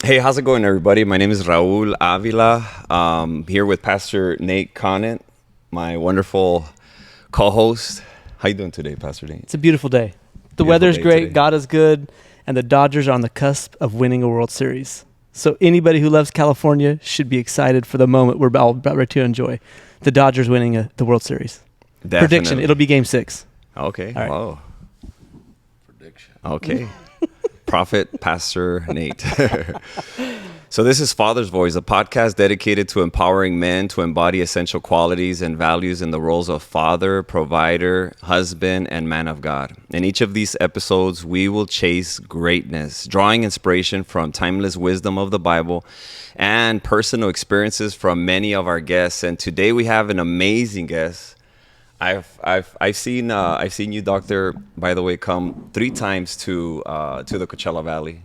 Hey, how's it going, everybody? My name is Raul Avila. Here with Pastor Nate Conant, my wonderful co-host. How you doing today, Pastor Nate? It's a beautiful day. The Beautiful weather's day great, today. God is good, and the Dodgers are on the cusp of winning a World Series. So anybody who loves California should be excited for the moment we're about ready to enjoy. The Dodgers winning the World Series. Prediction, Definitely. it'll be Game 6. Okay. All right. Wow. Prediction. Okay. Prophet Pastor Nate. So this is Father's Voice, a podcast dedicated to empowering men to embody essential qualities and values in the roles of father, provider, husband, and man of God. In each of these episodes, we will chase greatness, drawing inspiration from timeless wisdom of the Bible and personal experiences from many of our guests. And today we have an amazing guest. I've seen you, Doctor, by the way, come 3 times to the Coachella Valley,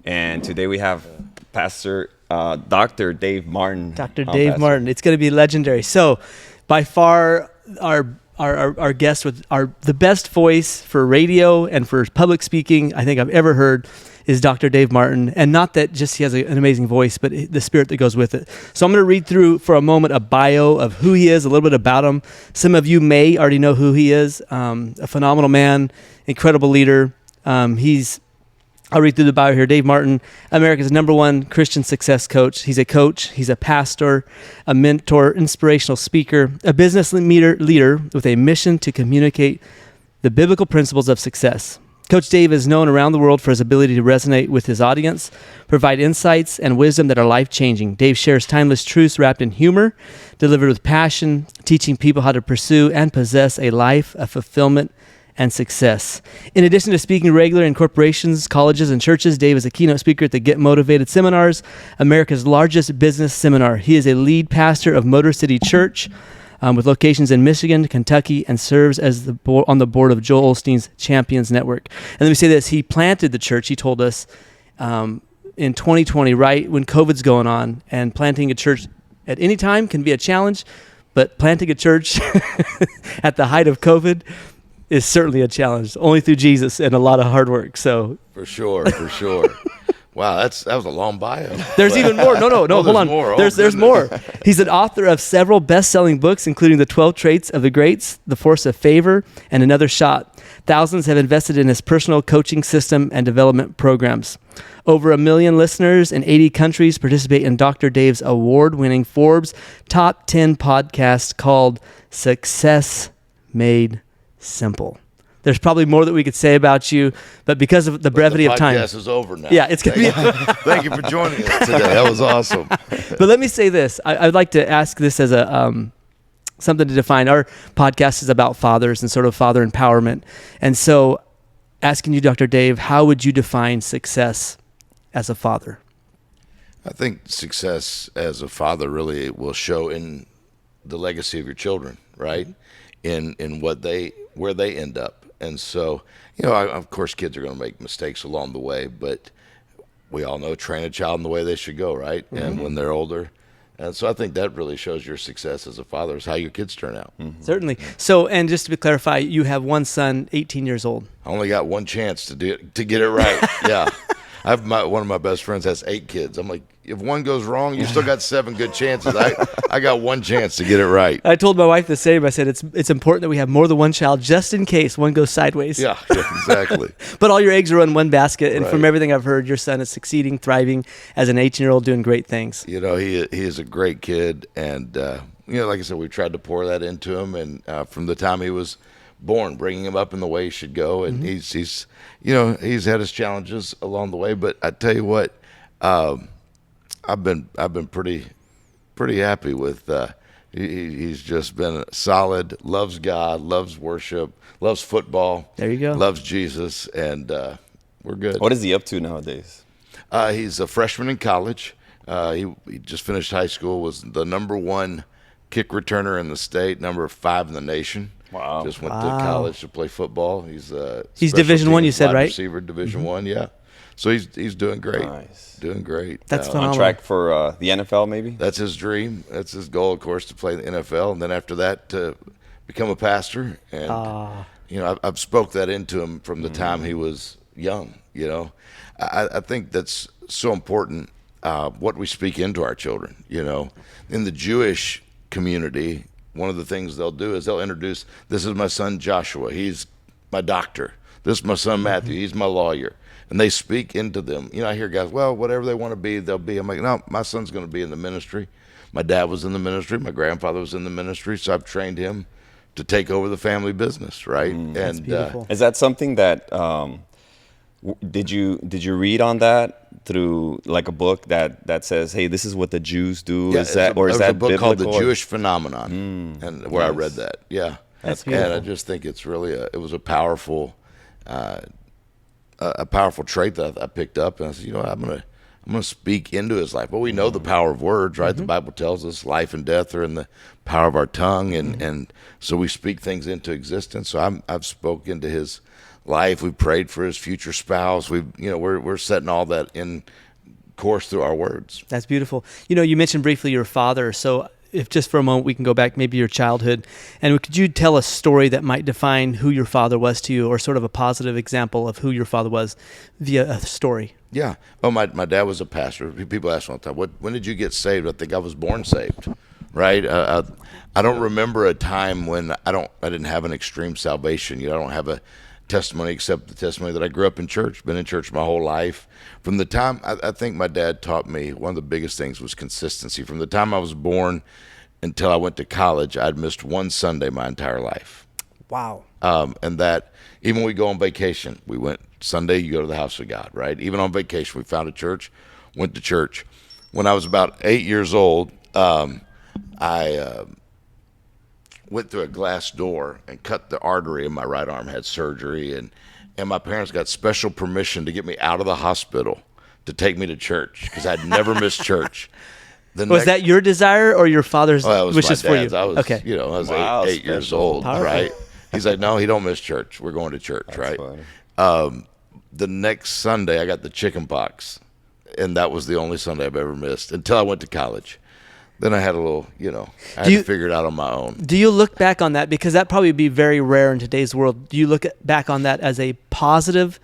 and today we have Pastor Dr. Dave Martin. Dr. on, Dave Pastor. Martin. It's going to be legendary. So by far our guest with the best voice for radio and for public speaking I think I've ever heard is Dr. Dave Martin. And not that just he has an amazing voice, but the spirit that goes with it. So I'm going to read through for a moment a bio of who he is, a little bit about him. Some of you may already know who he is. A phenomenal man, incredible leader. I'll read through the bio here. Dave Martin, America's #1 Christian success coach. He's a coach, he's a pastor, a mentor, inspirational speaker, a business leader with a mission to communicate the biblical principles of success. Coach Dave is known around the world for his ability to resonate with his audience, provide insights and wisdom that are life-changing. Dave shares timeless truths wrapped in humor, delivered with passion, teaching people how to pursue and possess a life of fulfillment and success. In addition to speaking regularly in corporations, colleges, and churches, Dave is a keynote speaker at the Get Motivated Seminars, America's largest business seminar. He is a lead pastor of Motor City Church with locations in Michigan, Kentucky, and serves as on the board of Joel Osteen's Champions Network. And let me say this, he planted the church, he told us, in 2020, right when COVID's going on, and planting a church at any time can be a challenge, but planting a church at the height of COVID is certainly a challenge, only through Jesus and a lot of hard work. So For sure. Wow, that was a long bio. there's even more. No, Oh, hold there's on. more. Oh, There's goodness. more. He's an author of several best-selling books, including The 12 Traits of the Greats, The Force of Favor, and Another Shot. Thousands have invested in his personal coaching system and development programs. Over 1 million listeners in 80 countries participate in Dr. Dave's award-winning Forbes Top 10 podcast called Success Made Simple. There's probably more that we could say about you, but because of the brevity of time. The podcast is over now. Yeah, it's going to be. Thank you for joining us today. That was awesome. But let me say this. I'd like to ask this as a something to define. Our podcast is about fathers and sort of father empowerment. And so asking you, Dr. Dave, how would you define success as a father? I think success as a father really will show in the legacy of your children, right? In where they end up. And so, of course, kids are going to make mistakes along the way, but we all know train a child in the way they should go, right? Mm-hmm. And when they're older. And so I think that really shows your success as a father is how your kids turn out. Mm-hmm. Certainly. So, and just to clarify, you have one son, 18 years old. I only got one chance to get it right. Yeah. One of my best friends has 8 kids. I'm like, if one goes wrong, you still got 7 good chances. I got one chance to get it right. I told my wife the same. I said, it's important that we have more than one child just in case one goes sideways. Yeah, exactly. But all your eggs are in one basket. And Right. from everything I've heard, your son is succeeding, thriving as an 18-year-old, doing great things. He is a great kid. And, like I said, we tried to pour that into him. And from the time he was born, bringing him up in the way he should go. And he's had his challenges along the way. But I tell you what, I've been pretty happy with. He's just been solid. Loves God, loves worship, loves football. There you go. Loves Jesus, and we're good. What is he up to nowadays? He's a freshman in college. He just finished high school. Was the #1 kick returner in the state, number 5 in the nation. Wow. Just went to college to play football. He's Division I, you said, wide right? Receiver, Division I, yeah. So he's doing great. Nice. Doing great. That's On phenomenal. track for the NFL, maybe? That's his dream. That's his goal, of course, to play in the NFL, and then after that, to become a pastor. And I've spoke that into him from the time he was young. I think that's so important what we speak into our children. In the Jewish community, one of the things they'll do is they'll introduce, this is my son Joshua, he's my doctor. This is my son Matthew, he's my lawyer. And they speak into them. I hear guys, well, whatever they want to be, they'll be. I'm like, no, my son's going to be in the ministry. My dad was in the ministry. My grandfather was in the ministry. So I've trained him to take over the family business, right? That's beautiful. Is that something that did you read on that through like a book that says, hey, this is what the Jews do? Yeah, is that a book called The or? Jewish Phenomenon, and where I read that. Yeah, That's beautiful. And I just think it's really it was a powerful trait that I picked up, and I said, I'm gonna speak into his life. But we know the power of words, right? The Bible tells us life and death are in the power of our tongue, and so we speak things into existence. So I've spoken to his life. We prayed for his future spouse. We're setting all that in course through our words. That's beautiful. You mentioned briefly your father. So if just for a moment we can go back maybe your childhood, and could you tell a story that might define who your father was to you, or sort of a positive example of who your father was via a story? Yeah. Oh, my dad was a pastor. People ask me all the time, when did you get saved? I think I was born saved, right? I don't remember a time when I didn't have an extreme salvation. I don't have a testimony except the testimony that I grew up in church, been in church my whole life. From the time, I think my dad taught me, one of the biggest things was consistency. From the time I was born until I went to college, I'd missed one Sunday my entire life. Wow. And that, even when we go on vacation, we went Sunday, you go to the house of God, right? Even on vacation, we found a church, went to church. When I was about 8 years old, I went through a glass door and cut the artery in my right arm, had surgery, and my parents got special permission to get me out of the hospital to take me to church because I'd never missed church. Was that your desire or your father's was wishes my for you? dad's. I was, okay. I was Wow, eight years old, Powerful. right? He's like, no, he don't miss church. We're going to church, That's right? funny. The next Sunday, I got the chicken pox, and that was the only Sunday I've ever missed until I went to college. Then I had a little, I had to figure it out on my own. Do you look back on that, because that probably would be very rare in today's world? Do you look back on that as a positive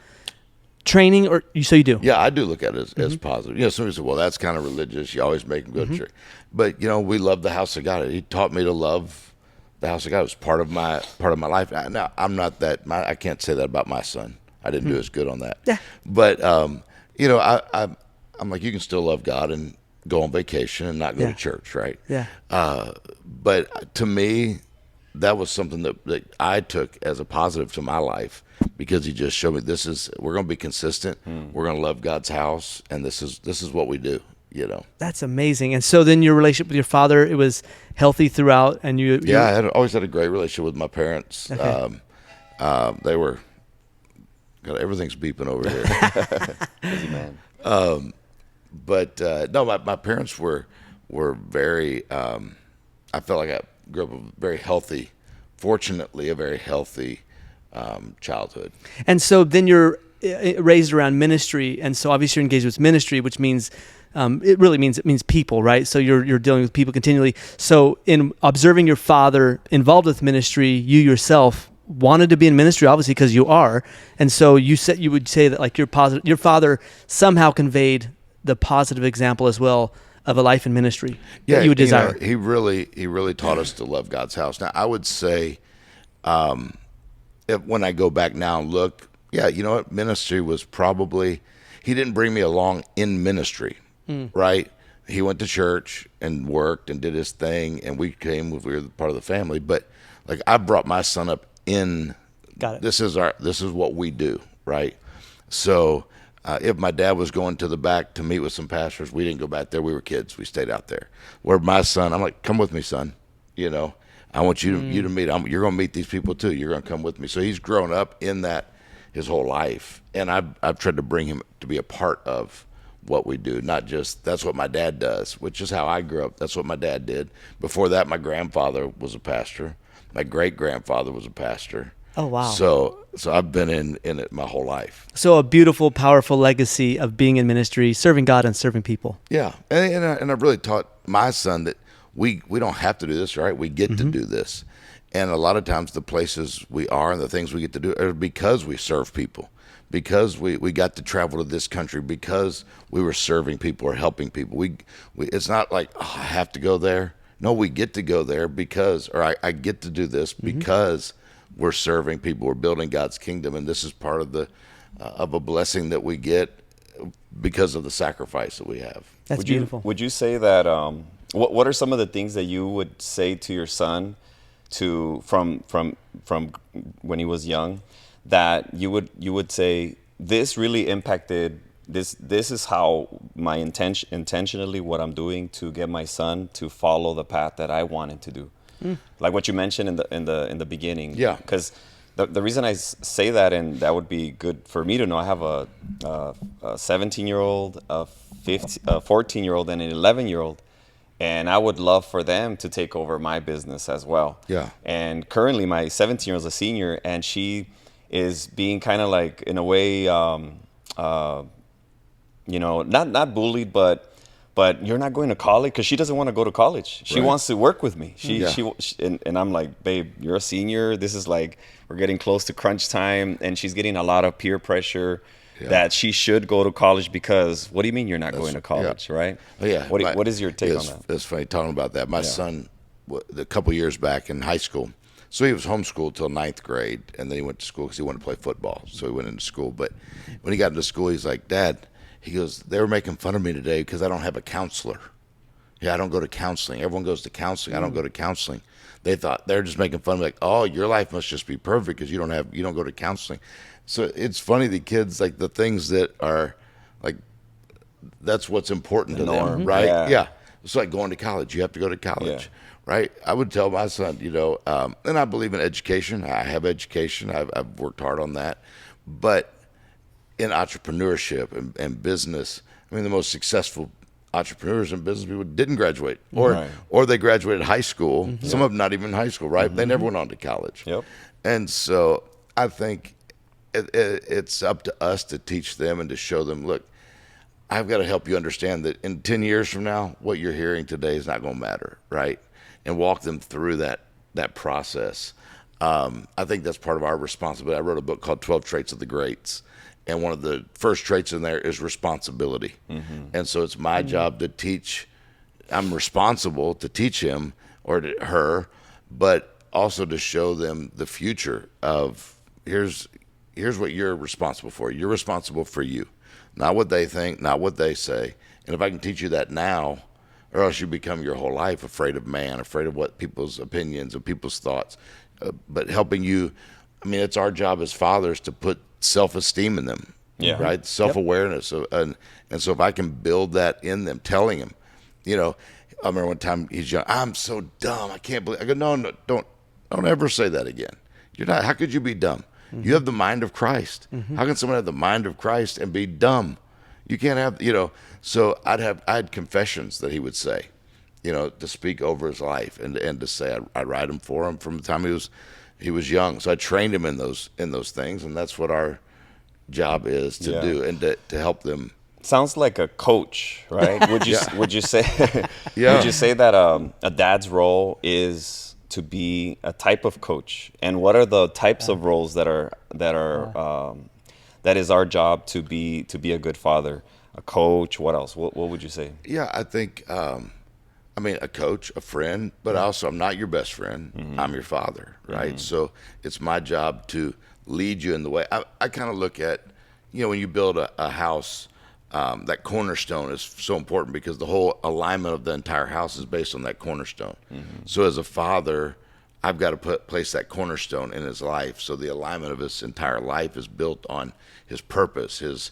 training, or so you do? Yeah, I do look at it as positive. Somebody said, well, that's kind of religious. You always make them go to church. But, we love the house of God. He taught me to love the house of God. It was part of my life. Now, I'm not that, I can't say that about my son. I didn't do as good on that. Yeah. But, I'm like, you can still love God and go on vacation and not go to church, right? Yeah. But to me, that was something that I took as a positive to my life, because he just showed me we're going to be consistent. We're going to love God's house, and this is what we do. That's amazing. And so then your relationship with your father, it was healthy throughout, and you I always had a great relationship with my parents. Okay. They were, God, everything's beeping over here. Busy man. But no, my parents were very. I felt like I grew up very healthy. Fortunately, a very healthy childhood. And so then you're raised around ministry, and so obviously you're engaged with ministry, which means it means people, right? So you're dealing with people continually. So in observing your father involved with ministry, you yourself wanted to be in ministry, obviously, because you are. And so you would say that like your father somehow conveyed the positive example as well of a life in ministry that you would desire. He really taught us to love God's house. Now, I would say, when I go back now and look, ministry was probably, he didn't bring me along in ministry, right? He went to church and worked and did his thing, and we were part of the family. But like, I brought my son up in. Got it. This is what we do, right? So. If my dad was going to the back to meet with some pastors, we didn't go back there. We were kids. We stayed out there. Where my son, I'm like, come with me, son. I want you to meet. You're going to meet these people too. You're going to come with me. So he's grown up in that his whole life, and I've tried to bring him to be a part of what we do, not just that's what my dad does, which is how I grew up. That's what my dad did. Before that, my grandfather was a pastor. My great grandfather was a pastor. Oh, wow. So I've been in it my whole life. So a beautiful, powerful legacy of being in ministry, serving God and serving people. Yeah, and I've really taught my son that we don't have to do this, right? We get to do this. And a lot of times the places we are and the things we get to do are because we serve people, because we got to travel to this country, because we were serving people or helping people. We it's not like, oh, I have to go there. No, we get to go there because, or I get to do this because we're serving people. We're building God's kingdom, and this is part of the of a blessing that we get because of the sacrifice that we have. That's beautiful. Would you say that? What are some of the things that you would say to your son, from when he was young, that you would say this really impacted this? This is how my intentionally what I'm doing to get my son to follow the path that I wanted to do, like what you mentioned in the beginning. Yeah. Because the reason I say that, and that would be good for me to know, I have a 17-year-old, a 14-year-old, and an 11-year-old. And I would love for them to take over my business as well. Yeah. And currently my 17-year-old is a senior, and she is being kind of like, in a way, not bullied, but you're not going to college, because she doesn't want to go to college. She wants to work with me. And I'm like, babe, you're a senior. This is like, we're getting close to crunch time, and she's getting a lot of peer pressure that she should go to college, because what do you mean you're not going to college, right? Yeah. What is your take on that? It's funny talking about that. My son, a couple years back in high school, so he was homeschooled till 9th grade, and then he went to school because he wanted to play football. So he went into school. But when he got into school, he's like, Dad, he goes, they were making fun of me today because I don't have a counselor. Yeah, I don't go to counseling. Everyone goes to counseling. I don't go to counseling. They thought they're just making fun of me, like, oh, your life must just be perfect because you don't go to counseling. So it's funny, the kids, like the things that are like, that's what's important to them, right? Yeah. It's like going to college. You have to go to college, right? I would tell my son, and I believe in education. I have education. I've worked hard on that. But in entrepreneurship and business, I mean, the most successful entrepreneurs and business people didn't graduate, or they graduated high school. Some of them not even in high school, right? They never went on to college. Yep. And so I think it's up to us to teach them and to show them, look, I've got to help you understand that in 10 years from now, what you're hearing today is not going to matter, right? And walk them through that process. I think that's part of our responsibility. I wrote a book called 12 Traits of the Greats, and one of the first traits in there is responsibility. And so it's my job to teach. I'm responsible to teach him or to her, but also to show them the future of here's what you're responsible for. You're responsible for you, not what they think, not what they say. And if I can teach you that now, or else you become your whole life afraid of man, afraid of what people's opinions and people's thoughts. But helping you, I mean, it's our job as fathers to put self-esteem in them, right? Self-awareness. And so if I can build that in them, telling them, I remember one time he's young, I'm so dumb, I can't believe. I go, no, don't ever say that again. You're not. How could you be dumb? You have the mind of Christ. How can someone have the mind of Christ and be dumb? You can't have, So I had confessions that he would say, to speak over his life and to say I'd write them for him from the time he was young. So I trained him in those things, and that's what our job is to do and to help them. Sounds like a coach, right? Would you say would you say that a dad's role is to be a type of coach? And what are the types of roles that is our job to be a good father? A coach, what else? What would you say? Yeah, I think a coach, a friend, but also I'm not your best friend. I'm your father, right? So it's my job to lead you in the way. I kind of look at, when you build a house, that cornerstone is so important because the whole alignment of the entire house is based on that cornerstone. So as a father, I've got to place that cornerstone in his life. So the alignment of his entire life is built on his purpose, his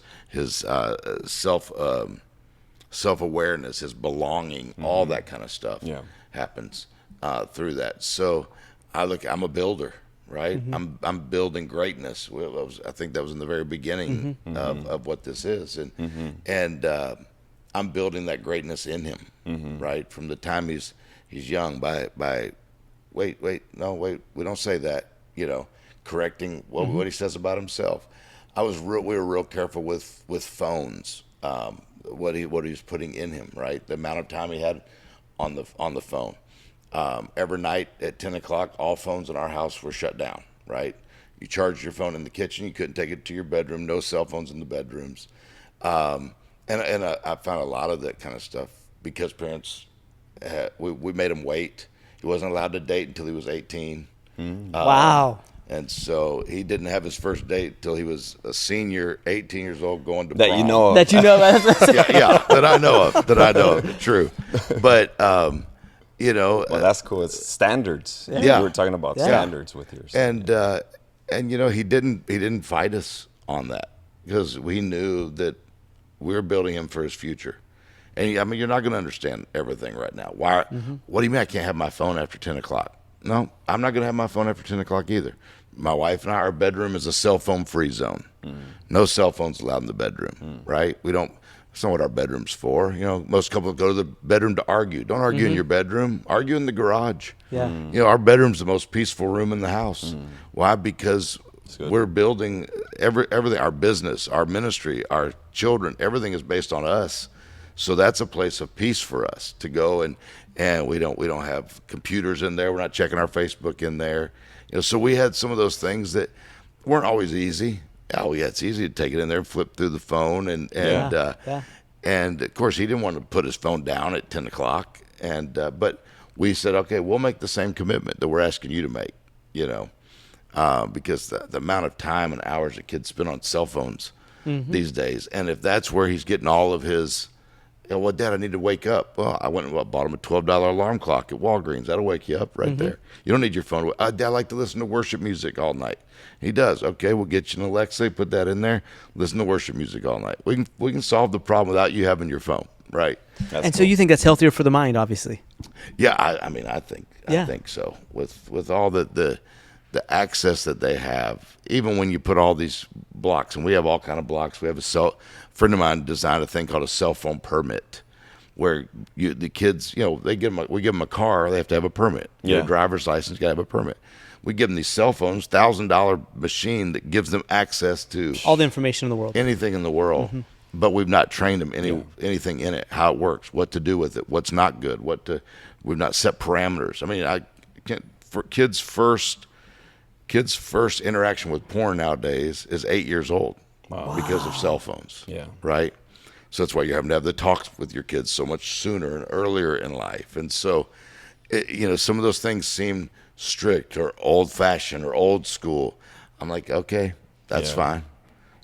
self-awareness, his belonging, all that kind of stuff happens through that. So I'm a builder, right? I'm building greatness. I think that was in the very beginning of what this is, and I'm building that greatness in him, right? From the time he's young. By wait, we don't say that. Correcting what he says about himself. We were real careful with phones. What he was putting in him, right? The amount of time he had on the phone. Every night at 10 o'clock, all phones in our house were shut down, right? You charged your phone in the kitchen. You couldn't take it to your bedroom. No cell phones in the bedrooms. And I found a lot of that kind of stuff because parents, we made him wait. He wasn't allowed to date until he was 18. Wow. And so he didn't have his first date till he was a senior, 18 years old, going to That prom. you know of. That you know. Yeah, that I know of. True. But, you know. Well, that's cool. It's standards. Yeah. You were talking about Yeah. standards with yours. And you know, he didn't fight us on that because we knew that we were building him for his future. And I mean, you're not going to understand everything right now. Why? What do you mean I can't have my phone after 10 o'clock? No, I'm not going to have my phone after 10 o'clock either. My wife and I, our bedroom is a cell phone free zone. No cell phones allowed in the bedroom, right? We don't. That's not what our bedroom's for. You know, most couples go to the bedroom to argue. Don't argue in your bedroom. Argue in the garage. Yeah. You know, our bedroom's the most peaceful room in the house. Why? Because we're building everything. Our business, our ministry, our children, everything is based on us. So that's a place of peace for us to go, and we don't have computers in there. We're not checking our Facebook in there. You know, so we had some of those things that weren't always easy. Oh yeah, it's easy to take it in there and flip through the phone, and of course he didn't want to put his phone down at 10 o'clock. But we said, okay, we'll make the same commitment that we're asking you to make. You know, because the amount of time and hours that kids spend on cell phones these days, and if that's where he's getting all of his. Well, Dad, I need to wake up. Well, I went and bought him a $12 alarm clock at Walgreens. That'll wake you up right there. You don't need your phone. Dad, I like to listen to worship music all night. He does. Okay, we'll get you an Alexa, put that in there. Listen to worship music all night. We can solve the problem without you having your phone, right? And so you think that's healthier for the mind, obviously. Yeah, I mean, I think so. With all the access that they have, even when you put all these blocks, and we have all kind of blocks. We have a friend of mine designed a thing called a cell phone permit, where the kids, you know, we give them a car, they have to have a permit. Yeah. Their driver's license, got to have a permit. We give them these cell phones, $1,000 machine that gives them access to All the information in the world. anything in the world. But we've not trained them anything in it, how it works, what to do with it, what's not good, we've not set parameters. I mean, for kids' first interaction with porn nowadays is 8 years old because of cell phones. Yeah. Right? So that's why you're having to have the talks with your kids so much sooner and earlier in life. And so, you know, some of those things seem strict or old-fashioned or old school. I'm like, okay, that's fine.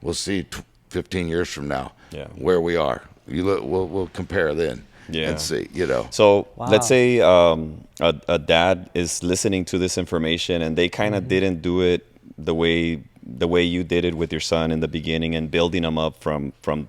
We'll see 15 years from now where we are. We'll compare then. And see, you know. So let's say a dad is listening to this information and they kind of didn't do it the way you did it with your son in the beginning and building them up from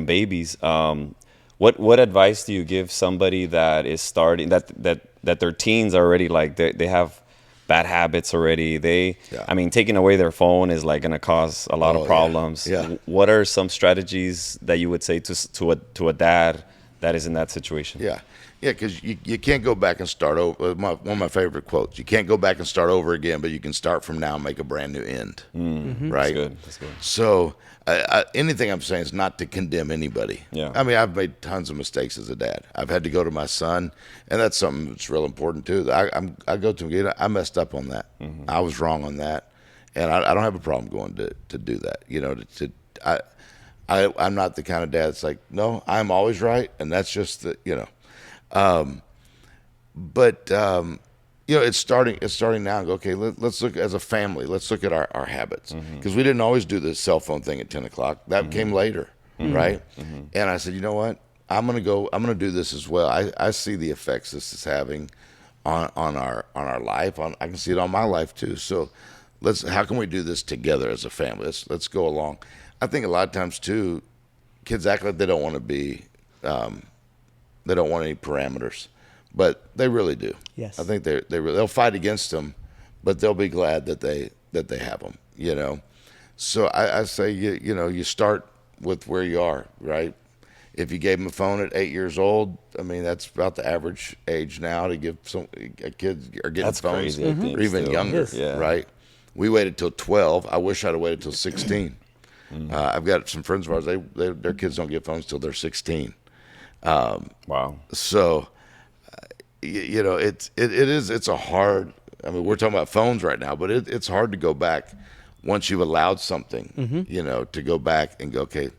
babies. What advice do you give somebody that is starting that their teens are already like they have bad habits already? I mean, taking away their phone is like going to cause a lot of problems. Yeah. What are some strategies that you would say to a dad that is in that situation? Yeah, because you can't go back and start over. One of my favorite quotes: "You can't go back and start over again, but you can start from now and make a brand new end." Right? That's good. So anything I'm saying is not to condemn anybody. Yeah. I mean, I've made tons of mistakes as a dad. I've had to go to my son, and that's something that's real important too. I go to him. I messed up on that. I was wrong on that, and I don't have a problem going to do that. You know, I'm not the kind of dad that's like, no, I'm always right, and that's just the, you know. You know, it's starting now. Okay, let's look as a family. Let's look at our habits, because we didn't always do the cell phone thing at 10 o'clock. That came later, right? And I said, you know what? I'm gonna do this as well. I see the effects this is having on our life. I can see it on my life too. So how can we do this together as a family? Let's go along. I think a lot of times too, kids act like they don't want to be, they don't want any parameters, but they really do. Yes. I think they'll fight against them, but they'll be glad that they have them. You know, so I say you start with where you are, right? If you gave them a phone at 8 years old, I mean that's about the average age now to give kids are getting That's phones, crazy, I think, or even still. younger, Yeah. right? We waited till 12. I wish I'd have waited till 16. I've got some friends of ours. Their kids don't get phones till they're 16. Wow. So, you know, it's a hard I mean, we're talking about phones right now, but it's hard to go back once you've allowed something, to go back and go, okay,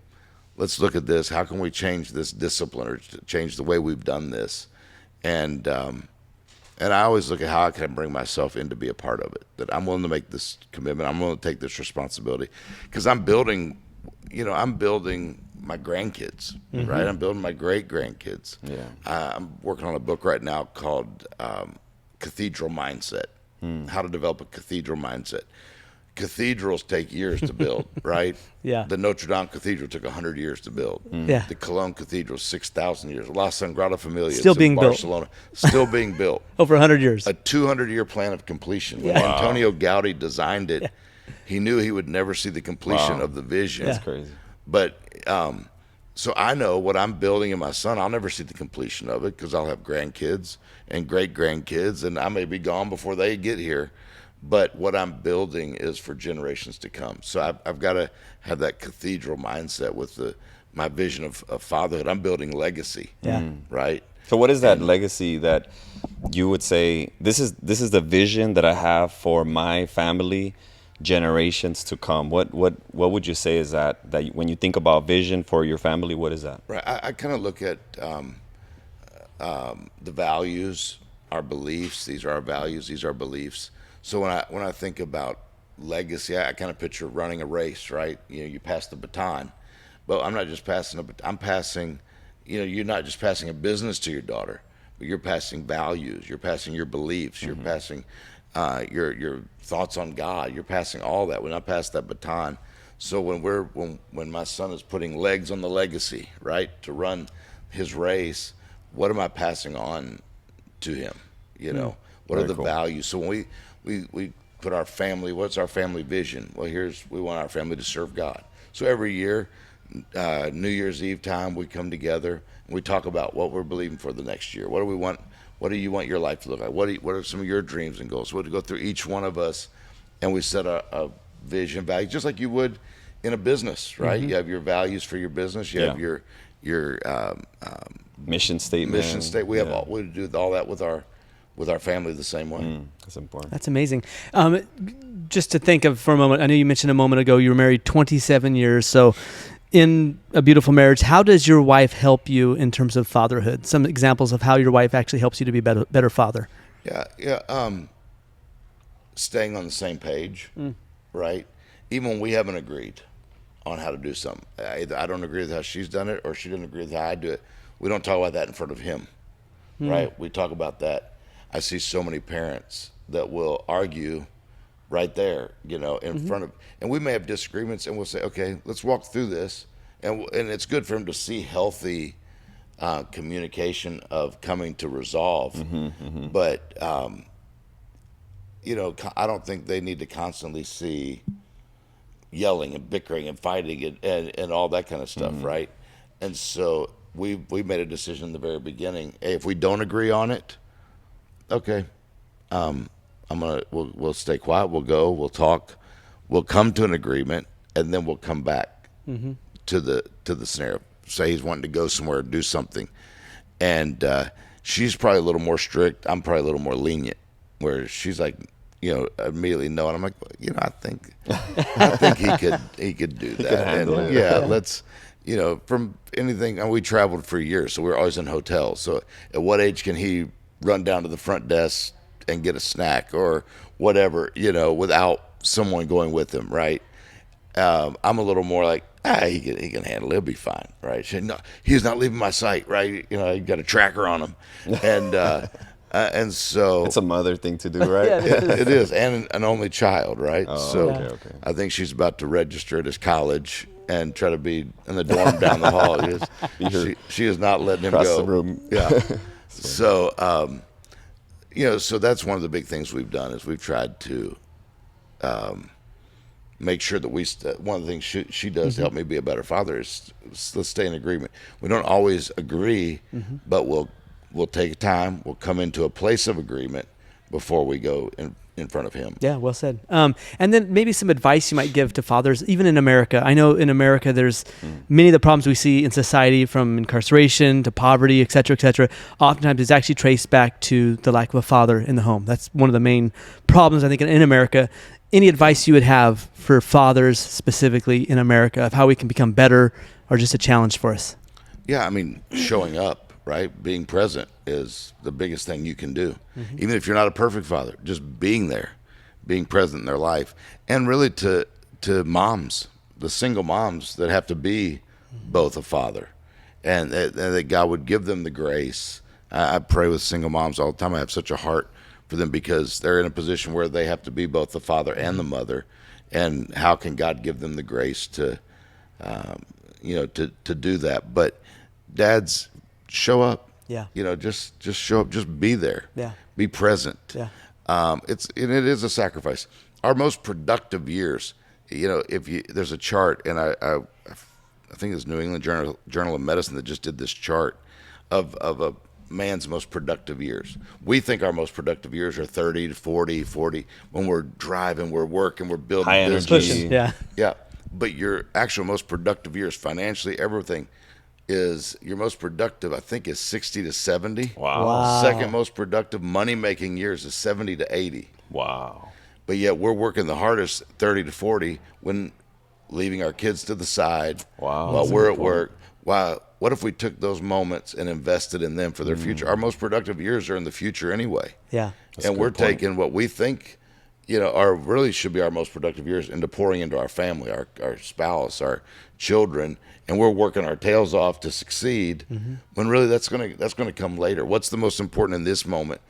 let's look at this. How can we change this discipline or change the way we've done this? And I always look at how I can bring myself in to be a part of it, that I'm willing to make this commitment. I'm willing to take this responsibility because I'm building my grandkids, right? I'm building my great grandkids. Yeah. I'm working on a book right now called Cathedral Mindset, how to develop a cathedral mindset. Cathedrals take years to build, right? Yeah. The Notre Dame Cathedral took 100 years to build. Yeah. The Cologne Cathedral, 6,000 years. La Sagrada Familia Still in being built. Barcelona, still being built. Over 100 years. A 200-year plan of completion. When Antonio Gaudi designed it, he knew he would never see the completion of the vision. That's crazy. But so I know what I'm building in my son, I'll never see the completion of it because I'll have grandkids and great-grandkids, and I may be gone before they get here. But what I'm building is for generations to come. So I've got to have that cathedral mindset with my vision of fatherhood. I'm building legacy, right? So what is that legacy that you would say, this is the vision that I have for my family, generations to come? What would you say is that when you think about vision for your family, what is that? Right. I kind of look at the values, our beliefs. These are our values. These are our beliefs. So when I think about legacy, I kind of picture running a race, right? You pass the baton, but I'm not just passing I'm passing, you're not just passing a business to your daughter, but you're passing values. You're passing your beliefs. You're passing your thoughts on God. You're passing all that. When I pass that baton, so when my son is putting legs on the legacy, right, to run his race, what am I passing on to him? What are the values? So when we put our family, what's our family vision? Well, we want our family to serve God. So every year, New Year's Eve time, we come together and we talk about what we're believing for the next year. What do we want? What do you want your life to look like? What are some of your dreams and goals? We'll go through each one of us, and we set a vision, value, just like you would in a business, right? You have your values for your business. You have your mission statement. We have we do all that with our family the same way. That's important. That's amazing. Just to think of for a moment, I know you mentioned a moment ago you were married 27 years. So in a beautiful marriage, how does your wife help you in terms of fatherhood? Some examples of how your wife actually helps you to be a better father. Yeah. Staying on the same page, right? Even when we haven't agreed on how to do something. Either I don't agree with how she's done it or she doesn't agree with how I do it. We don't talk about that in front of him, right? We talk about that. I see so many parents that will argue right there, in front of, and we may have disagreements, and we'll say, okay, let's walk through this, and it's good for him to see healthy communication of coming to resolve. But I don't think they need to constantly see yelling and bickering and fighting and all that kind of stuff, right? And so we made a decision in the very beginning. Hey, if we don't agree on it, okay, we'll stay quiet. We'll go. We'll talk. We'll come to an agreement, and then we'll come back to the scenario. Say he's wanting to go somewhere or do something, and she's probably a little more strict. I'm probably a little more lenient. Where she's like, immediately no, and I'm like, I think he could do that. Let's. From anything, and we traveled for years, so we were always in hotels. So at what age can he run down to the front desk and get a snack or whatever, without someone going with him, right? I'm a little more like, he can handle it. He'll be fine, right? No, he's not leaving my sight, right? You got a tracker on him. And so it's a mother thing to do, right? It is, and an only child, right? Okay. I think she's about to register at his college and try to be in the dorm down the hall. She is not letting him across go. the room. Yeah. So, so that's one of the big things we've done is we've tried to make sure that one of the things she does to help me be a better father is let's stay in agreement. We don't always agree, but we'll take time. We'll come into a place of agreement before we go in front of him. Yeah, well said. And then maybe some advice you might give to fathers, even in America. I know in America there's many of the problems we see in society, from incarceration to poverty, et cetera, oftentimes is actually traced back to the lack of a father in the home. That's one of the main problems, I think, in America. Any advice you would have for fathers specifically in America of how we can become better, or just a challenge for us? Yeah, I mean, showing up, right? Being present is the biggest thing you can do. Even if you're not a perfect father, just being there, being present in their life. And really to moms, the single moms that have to be both a father, and that God would give them the grace. I pray with single moms all the time. I have such a heart for them because they're in a position where they have to be both the father and the mother. And how can God give them the grace to do that? But dads, show up. Yeah. Just show up. Just be there. Yeah. Be present. Yeah. It is a sacrifice. Our most productive years. There's a chart, and I think it's New England Journal of Medicine that just did this chart of a man's most productive years. We think our most productive years are 30 to 40 when we're driving, we're working, we're building high business. energy. Yeah. Yeah. But your actual most productive years, financially, everything, is your most productive, I think, is 60 to 70. Wow. Second most productive money-making years is 70 to 80. Wow. But yet we're working the hardest 30 to 40 when leaving our kids to the side Wow. while we're at work. What if we took those moments and invested in them for their future? Our most productive years are in the future anyway. Yeah. And we're taking what we think, really should be our most productive years into pouring into our family, our spouse, our children, and we're working our tails off to succeed when really that's gonna come later. What's the most important in this moment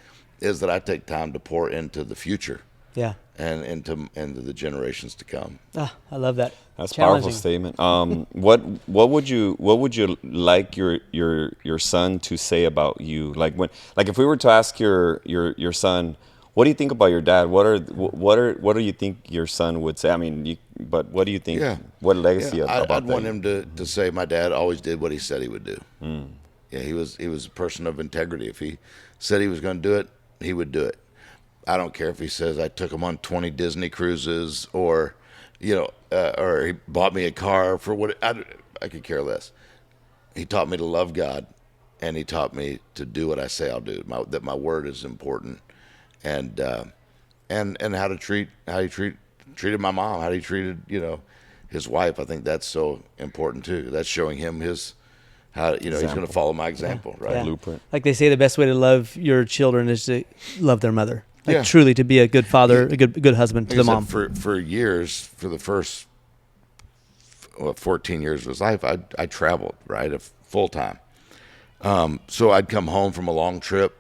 is that I take time to pour into the future. Yeah. And into the generations to come. Ah, I love that. That's a powerful statement. What would you like your son to say about you? Like if we were to ask your son, what do you think about your dad? What do you think your son would say? I mean, but what do you think? Yeah. What legacy about that? I'd want him to say my dad always did what he said he would do. Yeah, he was a person of integrity. If he said he was going to do it, he would do it. I don't care if he says I took him on 20 Disney cruises or he bought me a car for what I could care less. He taught me to love God, and he taught me to do what I say I'll do. That my word is important, and how he treated my mom, how he treated his wife. I think that's so important too. That's showing him he's going to follow my example, right? Yeah. Blueprint. Like they say, the best way to love your children is to love their mother. Like Yeah. truly to be a good father, a good husband to Like the I mom. said, for years, for the first 14 years of his life, I traveled, right, full time. So I'd come home from a long trip,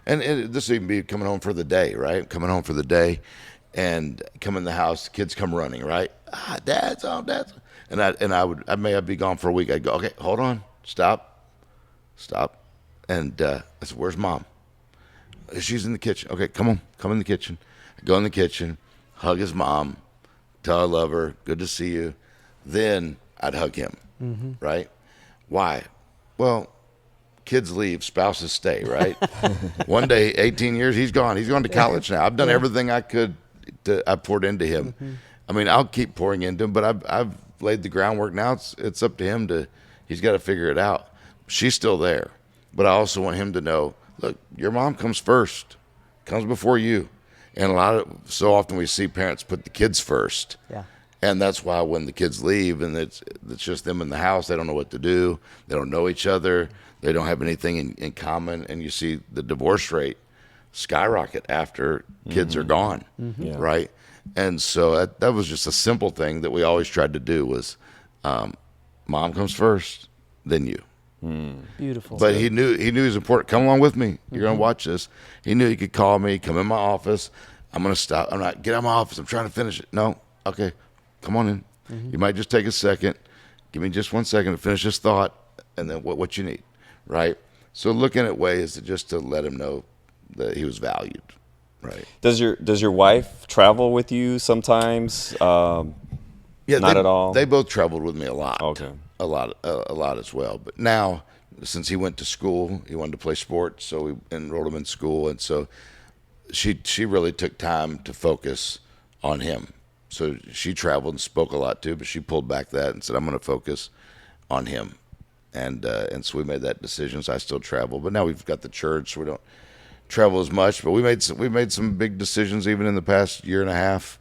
and this would even be coming home for the day, right? Coming home for the day, and come in the house, kids come running, right? Dad's on, Dad's. And I may be gone for a week. I'd go, okay, hold on, stop, and I said, where's Mom? She's in the kitchen. Okay, come in the kitchen. I go in the kitchen, hug his mom, tell her I love her, good to see you. Then I'd hug him, right? Why? Well, kids leave, spouses stay, right? One day, 18 years, he's gone. He's gone to college now. I've done everything I could. I poured into him. I mean, I'll keep pouring into him, but I've laid the groundwork. Now it's up to him he's got to figure it out. She's still there, but I also want him to know, look, your mom comes first, comes before you. And so often we see parents put the kids first. Yeah. And that's why when the kids leave and it's just them in the house, they don't know what to do. They don't know each other. They don't have anything in common. And you see the divorce rate skyrocket after kids are gone, right? And so that was just a simple thing that we always tried to do was mom comes first, then you. Beautiful. But he knew he was important. Come along with me. You're going to watch this. He knew he could call me, come in my office. I'm going to stop. I'm not, get out of my office. I'm trying to finish it. No. Okay. Come on in. You might just take a second. Give me just 1 second to finish this thought and then what you need, right? So looking at ways to let him know that he was valued, right? Does your wife travel with you sometimes? Yeah, not at all. They both traveled with me a lot. Okay. A lot as well. But now, since he went to school, he wanted to play sports, so we enrolled him in school, and so she really took time to focus on him. So she traveled and spoke a lot too, but she pulled back that and said, I'm going to focus on him. And so we made that decision. So I still travel, but now we've got the church, so we don't travel as much. But we made some big decisions even in the past year and a half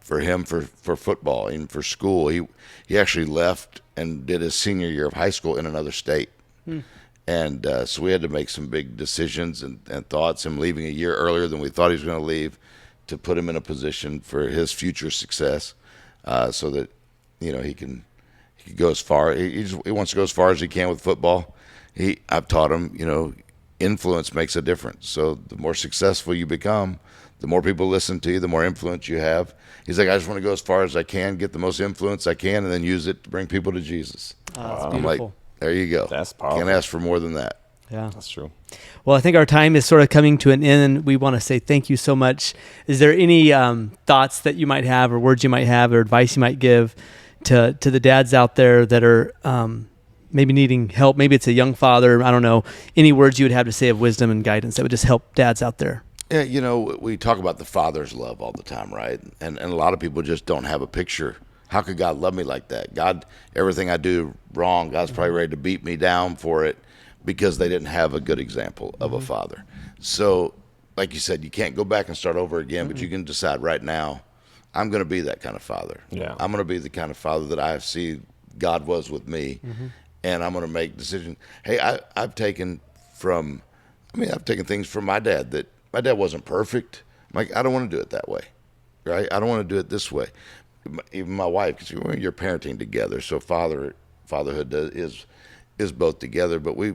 for him for football and for school. He actually left and did his senior year of high school in another state. And so we had to make some big decisions and thoughts. Him leaving a year earlier than we thought he was going to leave to put him in a position for his future success, so that he can go as far. He wants to go as far as he can with football. I've taught him, influence makes a difference. So the more successful you become, the more people listen to you, the more influence you have. He's like, I just want to go as far as I can, get the most influence I can, and then use it to bring people to Jesus. That's I'm like, beautiful. there you go. That's powerful. Can't ask for more than that. Yeah, That's true. Well, I think our time is sort of coming to an end. We want to say thank you so much. Is there any thoughts that you might have, or words you might have, or advice you might give to the dads out there that are maybe needing help? Maybe it's a young father. I don't know. Any words you would have to say of wisdom and guidance that would just help dads out there? Yeah, we talk about the Father's love all the time, right? And a lot of people just don't have a picture. How could God love me like that? God, everything I do wrong, God's probably ready to beat me down for it, because they didn't have a good example of a father. So, like you said, you can't go back and start over again, but you can decide right now, I'm going to be that kind of father. Yeah. I'm going to be the kind of father that I see God was with me, and I'm going to make decisions. Hey, I've taken things from my dad that my dad wasn't perfect. I'm like, I don't want to do it that way, right? I don't want to do it this way. Even my wife, because you're parenting together, so fatherhood is both together. But we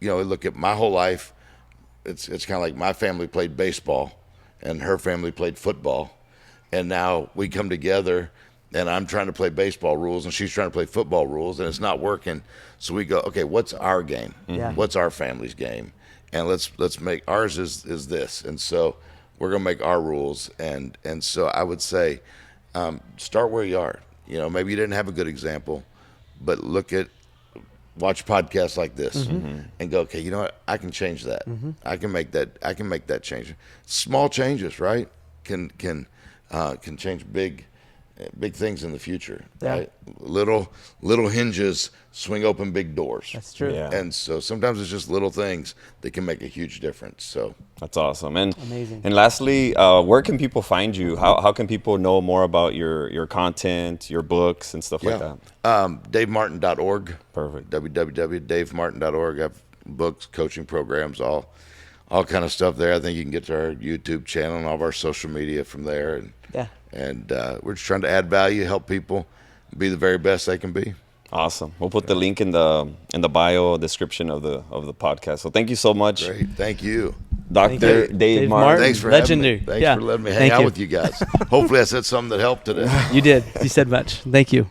look at my whole life. It's kind of like my family played baseball, and her family played football, and now we come together, and I'm trying to play baseball rules, and she's trying to play football rules, and it's not working. So we go, okay, what's our game? Yeah. What's our family's game? And let's make ours is this, and so we're gonna make our rules, and so I would say, start where you are. Maybe you didn't have a good example, but watch podcasts like this and go, okay, you know what? I can change that. I can make that change. Small changes, right? Can change big things in the future. Yeah. Right? Little hinges swing open big doors. That's true. Yeah. And so sometimes it's just little things that can make a huge difference. So That's awesome. And Amazing. And lastly, where can people find you? How can people know more about your content, your books, and stuff like that? DaveMartin.org. Perfect. www.davemartin.org. I have books, coaching programs, all kind of stuff there. I think you can get to our YouTube channel and all of our social media from there. And we're just trying to add value, help people be the very best they can be. Awesome. We'll put the link in the bio description of the podcast. So thank you so much. Great. Thank you. Dr. Dave Martin. Martin. Thanks for Legendary. having me. Thanks for letting me hang Thank out you. with you guys. Hopefully I said something that helped today. You did. You said much. Thank you.